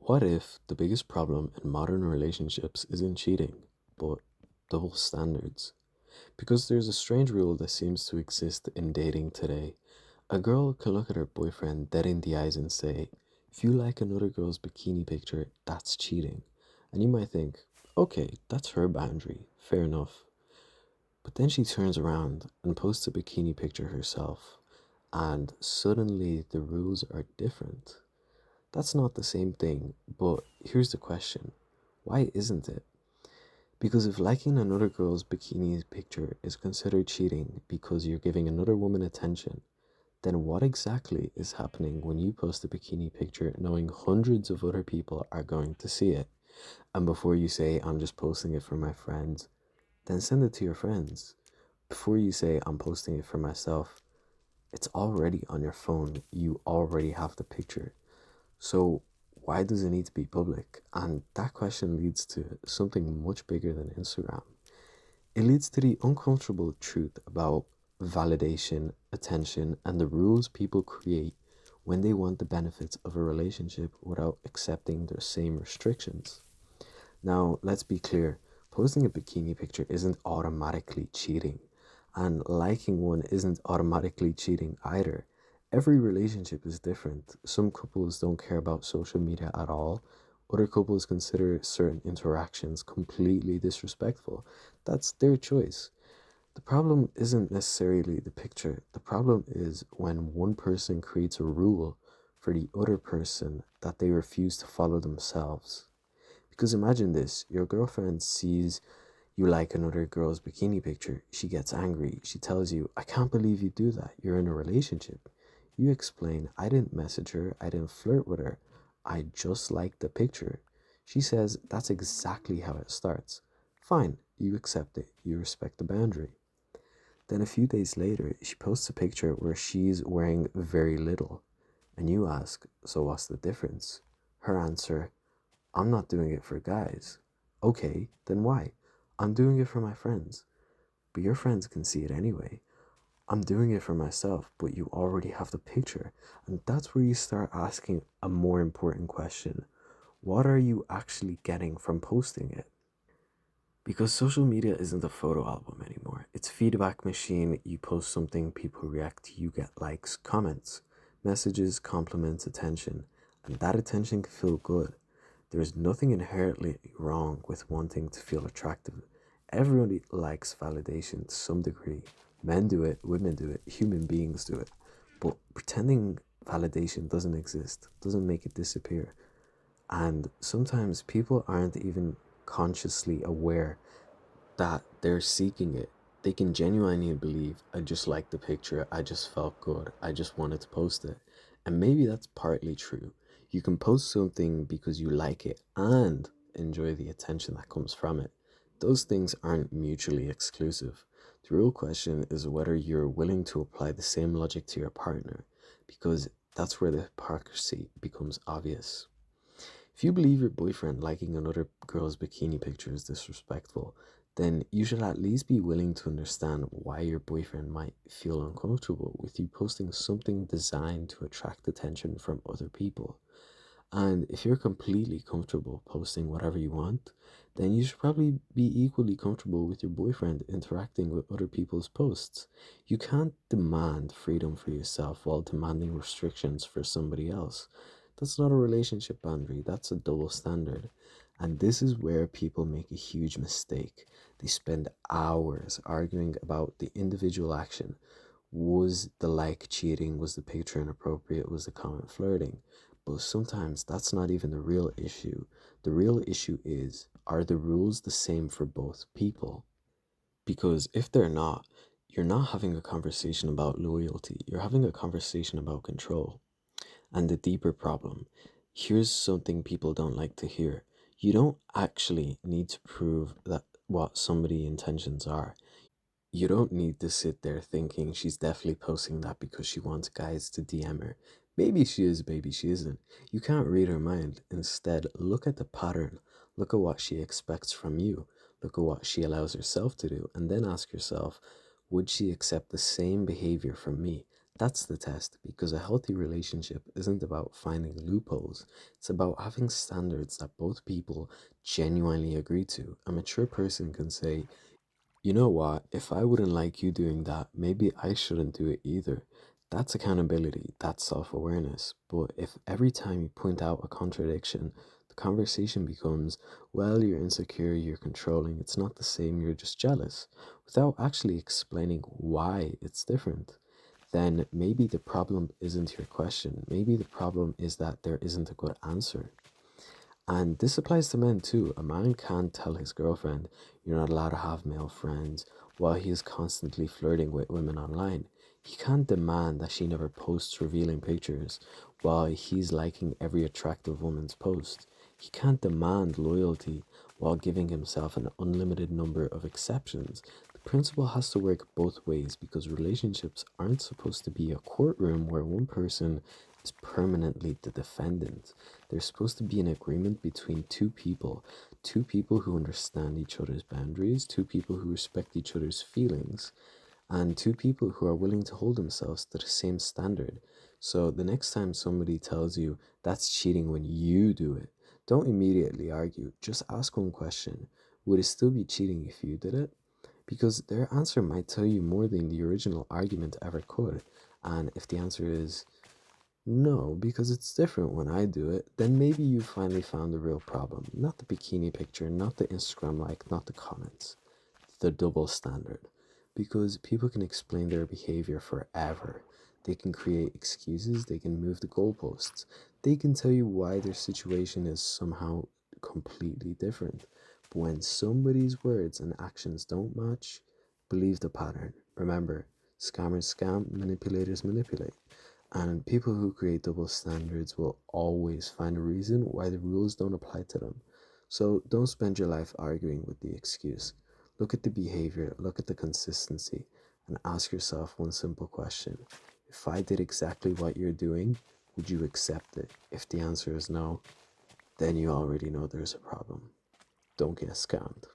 What if the biggest problem in modern relationships isn't cheating, but double standards? Because there's a strange rule that seems to exist in dating today. A girl can look at her boyfriend dead in the eyes and say, if you like another girl's bikini picture, that's cheating. And you might think, okay, that's her boundary, fair enough. But then she turns around and posts a bikini picture herself, and suddenly the rules are different. That's not the same thing, but here's the question: why isn't it? Because if liking another girl's bikini picture is considered cheating because you're giving another woman attention, then what exactly is happening when you post a bikini picture knowing hundreds of other people are going to see it? And before you say, I'm just posting it for my friends, then send it to your friends. Before you say, I'm posting it for myself, it's already on your phone. You already have the picture. So, why does it need to be public? And that question leads to something much bigger than Instagram. It leads to the uncomfortable truth about validation, attention, and the rules people create when they want the benefits of a relationship without accepting the same restrictions. Now, let's be clear, posting a bikini picture isn't automatically cheating, and liking one isn't automatically cheating either. Every relationship is different. Some couples don't care about social media at all. Other couples consider certain interactions completely disrespectful. That's their choice. The problem isn't necessarily the picture. The problem is when one person creates a rule for the other person that they refuse to follow themselves. Because imagine this, your girlfriend sees you like another girl's bikini picture. She gets angry. She tells you, I can't believe you do that. You're in a relationship. You explain, I didn't message her. I didn't flirt with her. I just liked the picture. She says, that's exactly how it starts. Fine, you accept it. You respect the boundary. Then a few days later, she posts a picture where she's wearing very little. And you ask, so what's the difference? Her answer, I'm not doing it for guys. Okay, then why? I'm doing it for my friends. But your friends can see it anyway. I'm doing it for myself, but you already have the picture. And that's where you start asking a more important question. What are you actually getting from posting it? Because social media isn't a photo album anymore. It's a feedback machine. You post something, people react, you get likes, comments, messages, compliments, attention. And that attention can feel good. There's nothing inherently wrong with wanting to feel attractive. Everybody likes validation to some degree. Men do it, women do it, human beings do it. But pretending validation doesn't exist doesn't make it disappear. And sometimes people aren't even consciously aware that they're seeking it. They can genuinely believe, I just liked the picture, I just felt good, I just wanted to post it. And maybe that's partly true. You can post something because you like it and enjoy the attention that comes from it. Those things aren't mutually exclusive. The real question is whether you're willing to apply the same logic to your partner, because that's where the hypocrisy becomes obvious. If you believe your boyfriend liking another girl's bikini picture is disrespectful, then you should at least be willing to understand why your boyfriend might feel uncomfortable with you posting something designed to attract attention from other people. And if you're completely comfortable posting whatever you want, then you should probably be equally comfortable with your boyfriend interacting with other people's posts. You can't demand freedom for yourself while demanding restrictions for somebody else. That's not a relationship boundary, that's a double standard. And this is where people make a huge mistake. They spend hours arguing about the individual action. Was the like cheating? Was the picture inappropriate? Was the comment flirting? But sometimes that's not even the real issue. The real issue is, are the rules the same for both people? Because if they're not, you're not having a conversation about loyalty, you're having a conversation about control. And the deeper problem, here's something people don't like to hear. You don't actually need to prove that what somebody's intentions are. You don't need to sit there thinking she's definitely posting that because she wants guys to DM her. Maybe she is, maybe she isn't. You can't read her mind. Instead, look at the pattern. Look at what she expects from you. Look at what she allows herself to do. And then ask yourself, would she accept the same behavior from me? That's the test, because a healthy relationship isn't about finding loopholes. It's about having standards that both people genuinely agree to. A mature person can say, you know what, if I wouldn't like you doing that, maybe I shouldn't do it either. That's accountability, that's self awareness. But if every time you point out a contradiction, the conversation becomes, well, you're insecure, you're controlling, it's not the same, you're just jealous, without actually explaining why it's different, then maybe the problem isn't your question. Maybe the problem is that there isn't a good answer. And this applies to men too. A man can't tell his girlfriend, you're not allowed to have male friends, while he is constantly flirting with women online. He can't demand that she never posts revealing pictures, while he's liking every attractive woman's post. He can't demand loyalty while giving himself an unlimited number of exceptions. The principle has to work both ways, because relationships aren't supposed to be a courtroom where one person is permanently the defendant. There's supposed to be an agreement between two people who understand each other's boundaries, two people who respect each other's feelings, and two people who are willing to hold themselves to the same standard. So the next time somebody tells you that's cheating when you do it, don't immediately argue. Just ask one question: would it still be cheating if you did it? Because their answer might tell you more than the original argument ever could. And if the answer is no, because it's different when I do it, then maybe you finally found the real problem. Not the bikini picture, not the Instagram like, not the comments. The double standard. Because people can explain their behavior forever. They can create excuses, they can move the goalposts, they can tell you why their situation is somehow completely different. But when somebody's words and actions don't match, believe the pattern. Remember, scammers scam, manipulators manipulate. And people who create double standards will always find a reason why the rules don't apply to them. So don't spend your life arguing with the excuse. Look at the behavior, look at the consistency, and ask yourself one simple question: if I did exactly what you're doing, would you accept it? If the answer is no, then you already know there's a problem. Don't get scammed.